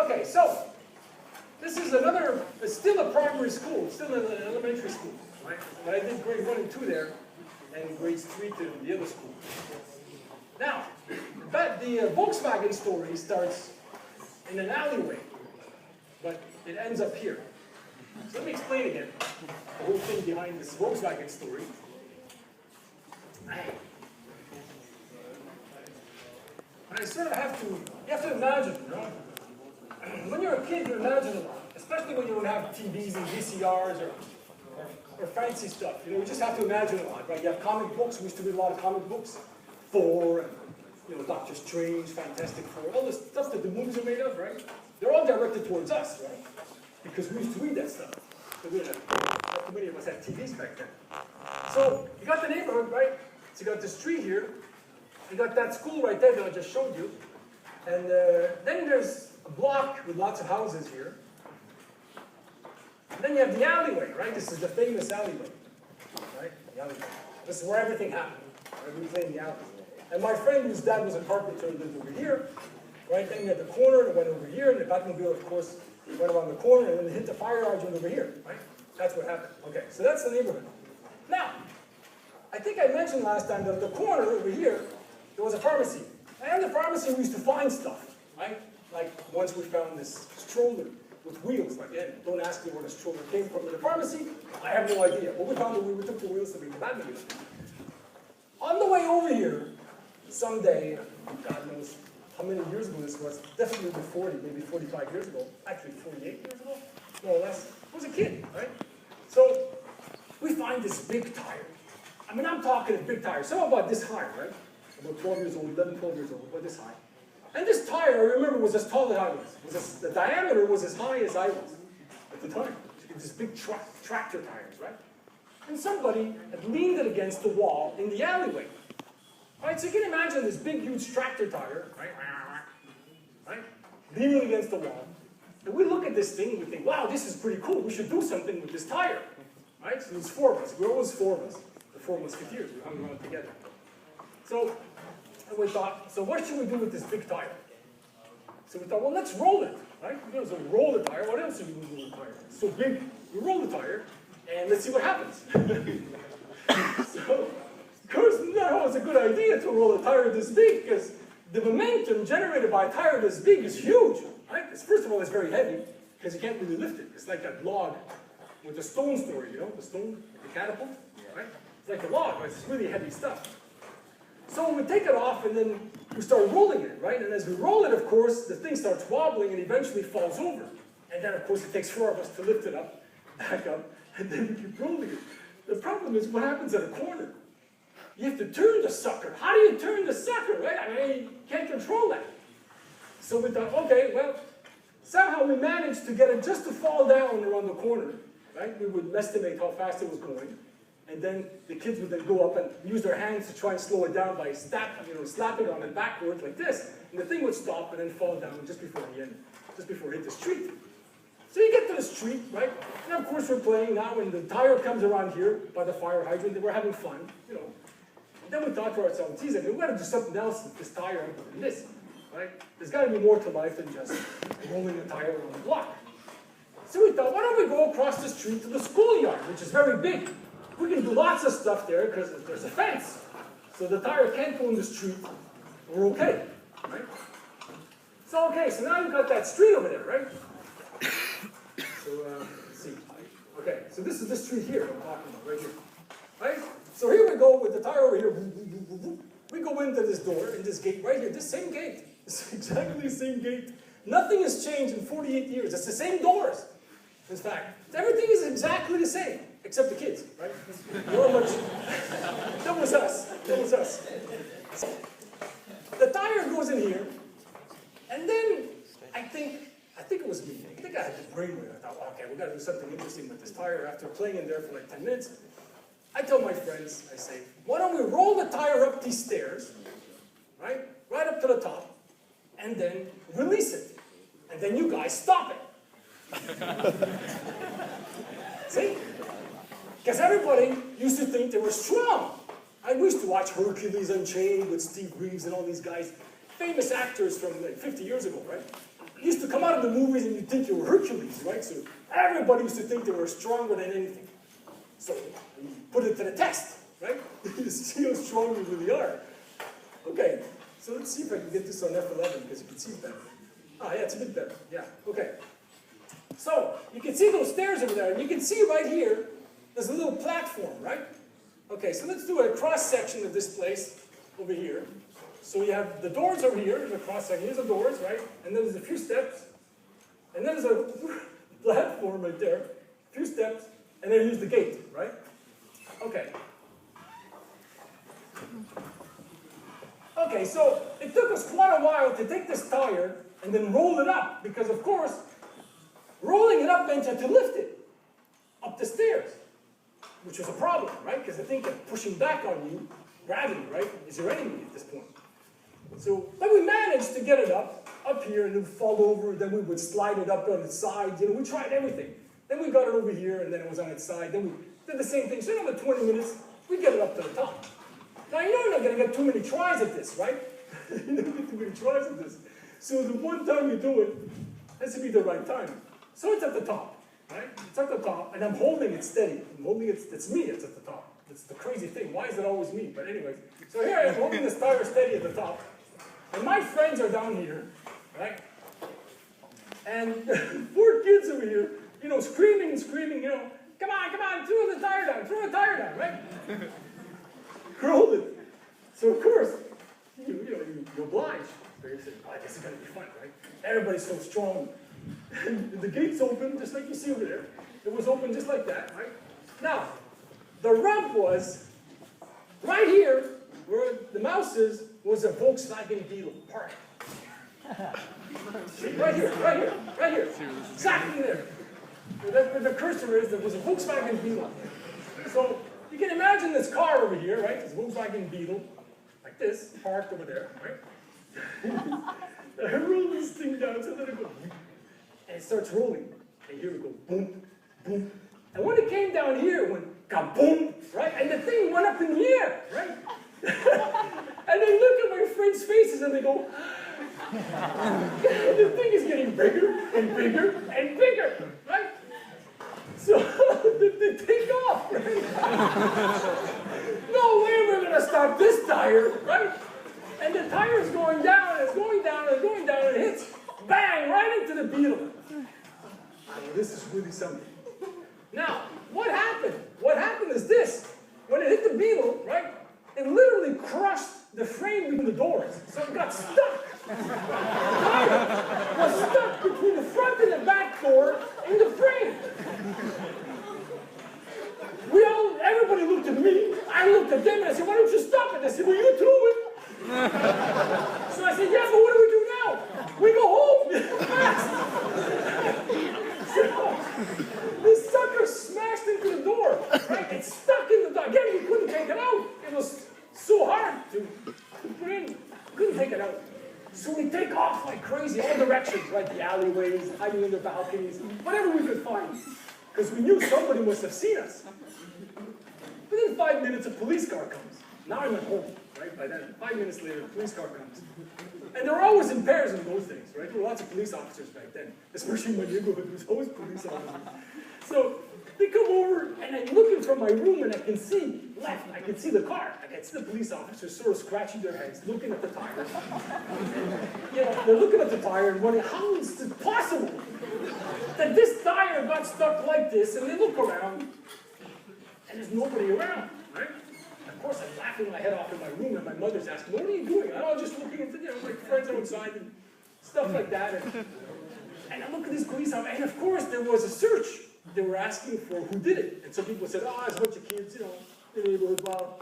Okay, so this is another, it's still a primary school, it's still an elementary school, right? But I did grade 1 and 2 there, and grades 3 to the other school. Now, the Volkswagen story starts in an alleyway, but it ends up here. So let me explain again the whole thing behind this Volkswagen story. And I sort of you have to imagine, you know? When you're a kid, you imagine a lot, especially when you don't have TVs and VCRs or fancy stuff. You know, you just have to imagine a lot, right? You have comic books. We used to read a lot of comic books. Thor, and, you know, Doctor Strange, Fantastic Four, all the stuff that the movies are made of, right? They're all directed towards us, right? Because we used to read that stuff. So not too many of us had TVs back then. So you got the neighborhood, right? So you got the street here. You got that school right there that I just showed you. And then there's a block with lots of houses here. And then you have the alleyway, right? This is the famous alleyway, right? The alleyway. This is where everything happened. Right? We play in the alleyway. And my friend, whose dad was a carpenter, lived over here. Right? Then you had the corner that went over here, and the Batmobile, of course, went around the corner, and then they hit the fire hydrant over here. Right? That's what happened. Okay, so that's the neighborhood. Now, I think I mentioned last time that at the corner over here, there was a pharmacy. And in the pharmacy, we used to find stuff, right? Like once we found this stroller with wheels. Like, yeah, don't ask me where the stroller came from in the pharmacy. I have no idea. But we found that we took the wheels to make the Batmobile. On the way over here, someday, God knows how many years ago this was, definitely over 40, maybe 45 years ago, actually 48 years ago, more or less, I was a kid, right? So we find this big tire. I mean, I'm talking a big tire, so about this high, right? About 12 years old, 11, 12 years old, about this high. And this tire, I remember, was as tall as I was. The diameter was as high as I was at the time. This big tractor tires, right? And somebody had leaned it against the wall in the alleyway. Right, so you can imagine this big, huge tractor tire, right, leaning against the wall. And we look at this thing and we think, wow, this is pretty cool. We should do something with this tire. Right? So there's 4 of us. We're always 4 of us. The 4 musketeers. We hung around together. So we thought, so what should we do with this big tire? So we thought, well, let's roll it. Right? You know, so we roll the tire. What else are we going to do with the tire? It's so big, we roll the tire, and let's see what happens. So, of course, no, it's a good idea to roll a tire this big, because the momentum generated by a tire this big is huge. Right? First of all, it's very heavy, because you can't really lift it. It's like that log with the stone story, you know, the stone, the catapult, right? It's like a log, right? It's really heavy stuff. So we take it off, and then we start rolling it, right? And as we roll it, of course, the thing starts wobbling and eventually falls over. And then, of course, it takes 4 of us to lift it up, back up, and then we keep rolling it. The problem is what happens at a corner. You have to turn the sucker. How do you turn the sucker, right? I mean, you can't control that. So we thought, okay, well, somehow we managed to get it just to fall down around the corner, right? We would estimate how fast it was going. And then the kids would then go up and use their hands to try and slow it down by slapping on it backwards like this. And the thing would stop and then fall down just before the end, just before it hit the street. So you get to the street, right? And of course we're playing now, and the tire comes around here by the fire hydrant, and we're having fun, you know. And then we thought to ourselves, geez, I mean, we've got to do something else with this tire than this, right? There's got to be more to life than just rolling a tire around the block. So we thought, why don't we go across the street to the schoolyard, which is very big. We can do lots of stuff there because there's a fence. So the tire can't go in the street. We're okay, right? So, okay, so now you've got that street over there, right? So, let's see. Okay, so this is the street here I'm talking about, right here. Right? So here we go with the tire over here. We go into this door, in this gate right here, this same gate. It's exactly the same gate. Nothing has changed in 48 years. It's the same doors. In fact, everything is exactly the same, except the kids, right? That was us. That was us. The tire goes in here, and then I think it was me. I think I had the brainwave. I thought, okay, we've got to do something interesting with this tire. After playing in there for like 10 minutes, I tell my friends, I say, why don't we roll the tire up these stairs, right up to the top, and then release it. And then you guys stop it. See? Because everybody used to think they were strong. I used to watch Hercules Unchained with Steve Reeves and all these guys, famous actors from like 50 years ago, right? used to come out of the movies and you'd think you were Hercules, right? So everybody used to think they were stronger than anything. So you put it to the test, right? You see how strong you really are. Okay, so let's see if I can get this on F11 because you can see it better. Ah, yeah, it's a bit better. Yeah, okay. So you can see those stairs over there, and you can see right here, there's a little platform, right? Okay, so let's do a cross-section of this place over here. So we have the doors over here, the cross-section. Here's the doors, right? And then there's a few steps. And then there's a platform right there, a few steps, and then here's the gate, right? Okay. Okay, so it took us quite a while to take this tire and then roll it up, because of course, rolling it up meant you had to lift it up the stairs, which was a problem, right? Because the thing kept pushing back on you. Gravity, right, is your enemy at this point. So, but we managed to get it up here, and it would fall over, then we would slide it up on its side. You know, we tried everything. Then we got it over here, and then it was on its side. Then we did the same thing. So in about 20 minutes, we'd get it up to the top. Now, you know you're not going to get too many tries at this, right? You don't get too many tries at this. So the one time you do it, has to be the right time. So it's at the top, right? It's at the top, and I'm holding it steady. I'm holding it, it's me, it's at the top. It's the crazy thing. Why is it always me? But anyways, so here I am holding this tire steady at the top. And my friends are down here, right? And poor kids over here, you know, screaming and screaming, you know, come on, throw the tire down, right? Hold it. So of course, you oblige. So you say, oh, I guess it's gonna be fun, right? Everybody's so strong. And the gate's open, just like you see over there. It was open just like that, right? Now, the rub was, right here, where the mouse is, was a Volkswagen Beetle parked. Right here. Exactly there. Where the cursor is, there was a Volkswagen Beetle. So, you can imagine this car over here, right? This Volkswagen Beetle, like this, parked over there, right? I roll this thing down, so let it go, and it starts rolling. And here it goes, boom, boom. And when it came down here, it went kaboom, right? And the thing went up in the air, right? And they look at my friends' faces and they go, the thing is getting bigger and bigger and bigger, right? So they take off, right? No way we're going to stop this tire, right? And the tire is going down, and it's going down, and it's going down, and it hits, bang, right into the Beetle. I mean, this is really something. Now, what happened? What happened is this. When it hit the Beetle, right, it literally crushed the frame between the doors. So it got stuck. The tire was stuck between the front and the back door in the frame. Everybody looked at me, I looked at them, and I said, why don't you stop it? They said, well, you threw it. So I said, yeah, but what do we do now? We go home fast. So this sucker smashed into the door, right? It's stuck in the door. Again, we couldn't take it out. It was so hard to put in. Couldn't take it out. So we take off like crazy, all directions, right? The alleyways, hiding in the balconies, whatever we could find. Because we knew somebody must have seen us. Within 5 minutes, a police car comes. Now I'm at home, right? By then, 5 minutes later, a police car comes. And they were always in pairs in those days, right? There were lots of police officers back then, especially in my neighborhood. There was always police officers. So they come over, and I'm looking from my room, and I can see left. I can see the car. I can see the police officers sort of scratching their heads, looking at the tire. You know, they're looking at the tire and wondering, how is it possible that this tire got stuck like this? And they look around, and there's nobody around, right? Of course, I'm laughing my head off in my room, and my mother's asking, what are you doing? I'm just looking at my friends outside and stuff like that. And I look at this police officer, and of course, there was a search. They were asking for who did it. And some people said, oh, it's a bunch of kids, you know, in the neighborhood. Well,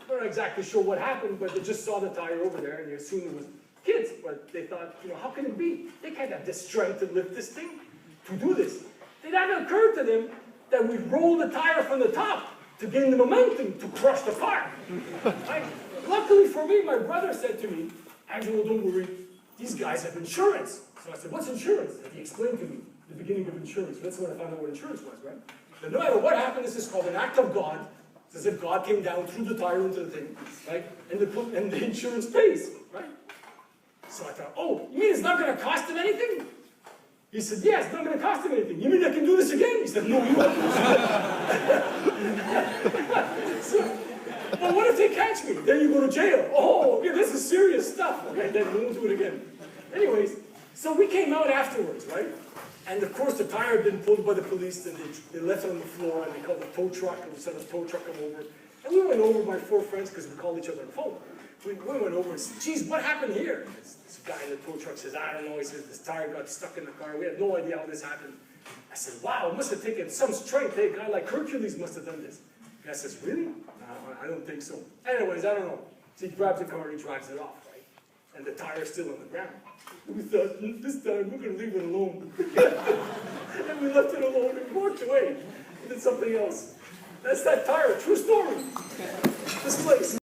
they're not exactly sure what happened, but they just saw the tire over there, and they assumed it was kids. But they thought, you know, how can it be? They can't have the strength to lift this thing, to do this. It hadn't occurred to them that we roll the tire from the top to gain the momentum to crush the car. Right? Luckily for me, my brother said to me, Angelo, don't worry, these guys have insurance. So I said, what's insurance? And he explained to me the beginning of insurance. That's when I found out what insurance was, right? But no matter what happened, this is called an act of God. It's as if God came down, threw the tire into the thing, right? And the insurance pays, right? So I thought, oh, you mean it's not going to cost him anything? He said, yeah, it's not going to cost him anything. You mean I can do this again? He said, no, you won't. So, well, what if they catch me? Then you go to jail. Oh, okay, this is serious stuff. Okay, then we won't do it again. Anyways, so we came out afterwards, right? And of course, the tire had been pulled by the police, and they left it on the floor, and they called the tow truck, and we sent a tow truck come over. And we went over, my 4 friends, because we called each other on the phone. We went over and said, geez, what happened here? This guy in the tow truck says, I don't know. He says, this tire got stuck in the car. We have no idea how this happened. I said, wow, it must have taken some strength. Hey, a guy like Hercules must have done this. The guy says, really? I don't think so. Anyways, I don't know. So he grabs the car and he drives it off, right? And the tire's still on the ground. We thought, this time we're going to leave it alone. And we left it alone and walked away. We did something else. That's that tire, true story. This place.